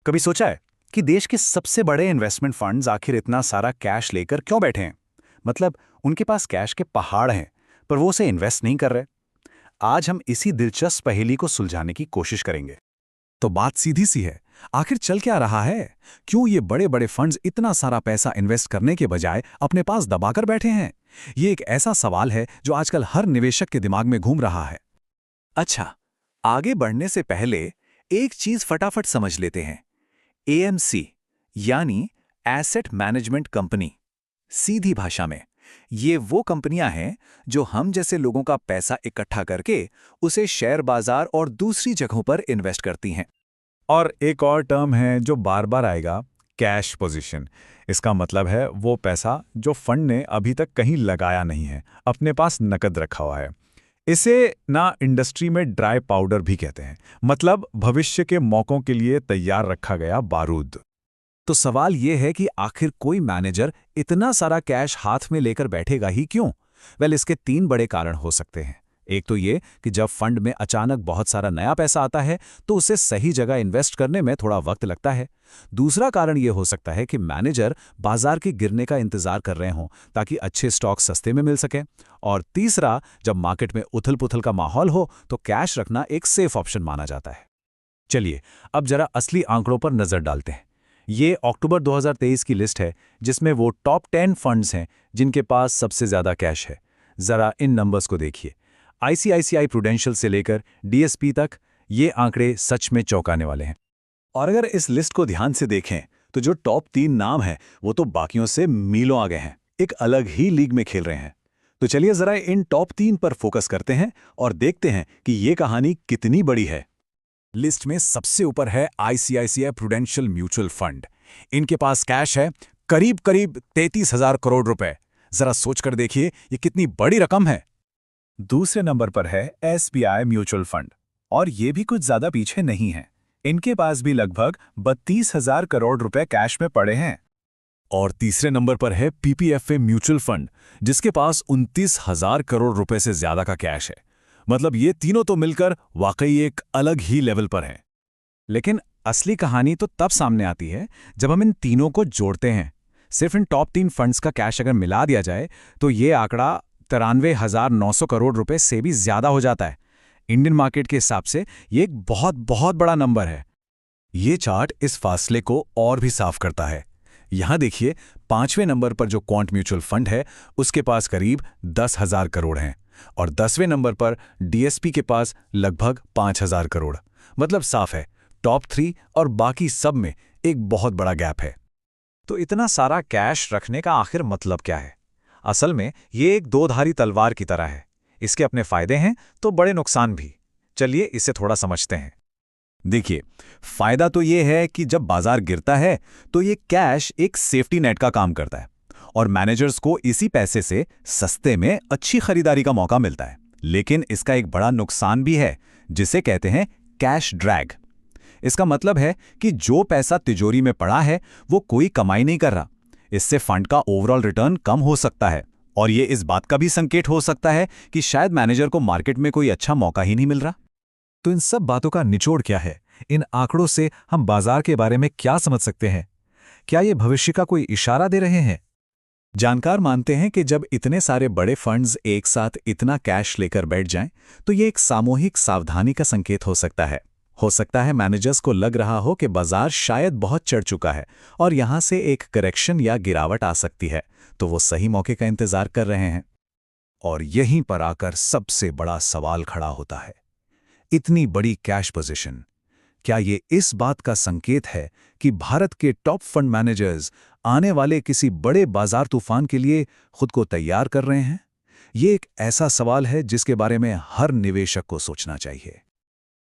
कभी सोचा है कि देश के सबसे बड़े इन्वेस्टमेंट फंड्स आखिर इतना सारा कैश लेकर क्यों बैठे हैं? मतलब उनके पास कैश के पहाड़ हैं, पर वो उसे इन्वेस्ट नहीं कर रहे। आज हम इसी दिलचस्प पहेली को सुलझाने की कोशिश करेंगे। तो बात सीधी सी है। आखिर चल क्या रहा है? क्यों ये बड़े बड़े फंड्स इतना सारा पैसा इन्वेस्ट करने के बजाय अपने पास दबाकर बैठे हैं? ये एक ऐसा सवाल है जो आजकल हर निवेशक के दिमाग में घूम रहा है। अच्छा, आगे बढ़ने से पहले एक चीज फटाफट समझ लेते हैं। एएमसी यानी एसेट मैनेजमेंट कंपनी, सीधी भाषा में ये वो कंपनियां हैं जो हम जैसे लोगों का पैसा इकट्ठा करके उसे शेयर बाजार और दूसरी जगहों पर इन्वेस्ट करती हैं। और एक और टर्म है जो बार बार आएगा, कैश पोजीशन। इसका मतलब है वो पैसा जो फंड ने अभी तक कहीं लगाया नहीं है, अपने पास नकद रखा हुआ है। इसे ना इंडस्ट्री में ड्राई पाउडर भी कहते हैं, मतलब भविष्य के मौकों के लिए तैयार रखा गया बारूद। तो सवाल ये है कि आखिर कोई मैनेजर इतना सारा कैश हाथ में लेकर बैठेगा ही क्यों? इसके 3 बड़े कारण हो सकते हैं। एक तो ये कि जब फंड में अचानक बहुत सारा नया पैसा आता है तो उसे सही जगह इन्वेस्ट करने में थोड़ा वक्त लगता है। दूसरा कारण ये हो सकता है कि मैनेजर बाजार के गिरने का इंतजार कर रहे हों ताकि अच्छे स्टॉक सस्ते में मिल सकें। और तीसरा, जब मार्केट में उथल-पुथल का माहौल हो तो कैश रखना एक सेफ ऑप्शन माना जाता है। चलिए, अब जरा असली आंकड़ों पर नजर डालते हैं। ये अक्टूबर 2023 की लिस्ट है जिसमें वो टॉप 10 फंड्स हैं जिनके पास सबसे ज्यादा कैश है। जरा इन नंबर्स को देखिए। आईसीआईसीआई प्रूडेंशियल से लेकर डीएसपी तक ये आंकड़े सच में चौंकाने वाले हैं। और अगर इस लिस्ट को ध्यान से देखें तो जो टॉप 3 नाम हैं वो तो बाकियों से मीलों आगे हैं, एक अलग ही लीग में खेल रहे हैं। तो चलिए जरा इन टॉप 3 पर फोकस करते हैं और देखते हैं कि ये कहानी कितनी बड़ी है। लिस्ट में सबसे ऊपर है आईसीआईसीआई प्रूडेंशियल म्यूचुअल फंड। इनके पास कैश है करीब 33,000 करोड़ रुपए। जरा सोचकर देखिए ये कितनी बड़ी रकम है। दूसरे नंबर पर है एसबीआई म्यूचुअल फंड, और ये भी कुछ ज्यादा पीछे नहीं है। इनके पास भी लगभग 32,000 करोड़ रुपए कैश में पड़े हैं। और तीसरे नंबर पर है पीपीएफए म्यूचुअल फंड, जिसके पास 29,000 करोड़ रुपए से ज्यादा का कैश है। मतलब ये तीनों तो मिलकर वाकई एक अलग ही लेवल पर हैं। लेकिन असली कहानी तो तब सामने आती है जब हम इन तीनों को जोड़ते हैं। सिर्फ इन टॉप 3 फंड्स का कैश अगर मिला दिया जाए तो ये आंकड़ा 93,900 करोड़ रुपए से भी ज्यादा हो जाता है। इंडियन मार्केट के हिसाब से ये एक बहुत बहुत बड़ा नंबर है। ये चार्ट इस फासले को और भी साफ करता है। यहां देखिए, 5वें नंबर पर जो क्वांट म्यूचुअल फंड है उसके पास करीब 10,000 करोड़ हैं, और 10वें नंबर पर डीएसपी के पास लगभग 5,000 करोड़। मतलब साफ है, टॉप 3 और बाकी सब में एक बहुत बड़ा गैप है। तो इतना सारा कैश रखने का आखिर मतलब क्या है? असल में ये एक दोधारी तलवार की तरह है। इसके अपने फायदे हैं तो बड़े नुकसान भी। चलिए इसे थोड़ा समझते हैं। देखिए, फायदा तो ये है कि जब बाजार गिरता है तो ये कैश एक सेफ्टी नेट का काम करता है और मैनेजर्स को इसी पैसे से सस्ते में अच्छी खरीदारी का मौका मिलता है। लेकिन इसका एक बड़ा नुकसान भी है जिसे कहते हैं कैश ड्रैग। इसका मतलब है कि जो पैसा तिजोरी में पड़ा है वो कोई कमाई नहीं कर रहा। इससे फंड का ओवरऑल रिटर्न कम हो सकता है, और ये इस बात का भी संकेत हो सकता है कि शायद मैनेजर को मार्केट में कोई अच्छा मौका ही नहीं मिल रहा। तो इन सब बातों का निचोड़ क्या है? इन आंकड़ों से हम बाजार के बारे में क्या समझ सकते हैं? क्या ये भविष्य का कोई इशारा दे रहे हैं? जानकार मानते हैं कि जब इतने सारे बड़े फंड्स एक साथ इतना कैश लेकर बैठ जाएं, तो ये एक सामूहिक सावधानी का संकेत हो सकता है। हो सकता है मैनेजर्स को लग रहा हो कि बाजार शायद बहुत चढ़ चुका है और यहां से एक करेक्शन या गिरावट आ सकती है, तो वो सही मौके का इंतजार कर रहे हैं। और यहीं पर आकर सबसे बड़ा सवाल खड़ा होता है। इतनी बड़ी कैश पोजीशन, क्या ये इस बात का संकेत है कि भारत के टॉप फंड मैनेजर्स आने वाले किसी बड़े बाजार तूफान के लिए खुद को तैयार कर रहे हैं? ये एक ऐसा सवाल है जिसके बारे में हर निवेशक को सोचना चाहिए।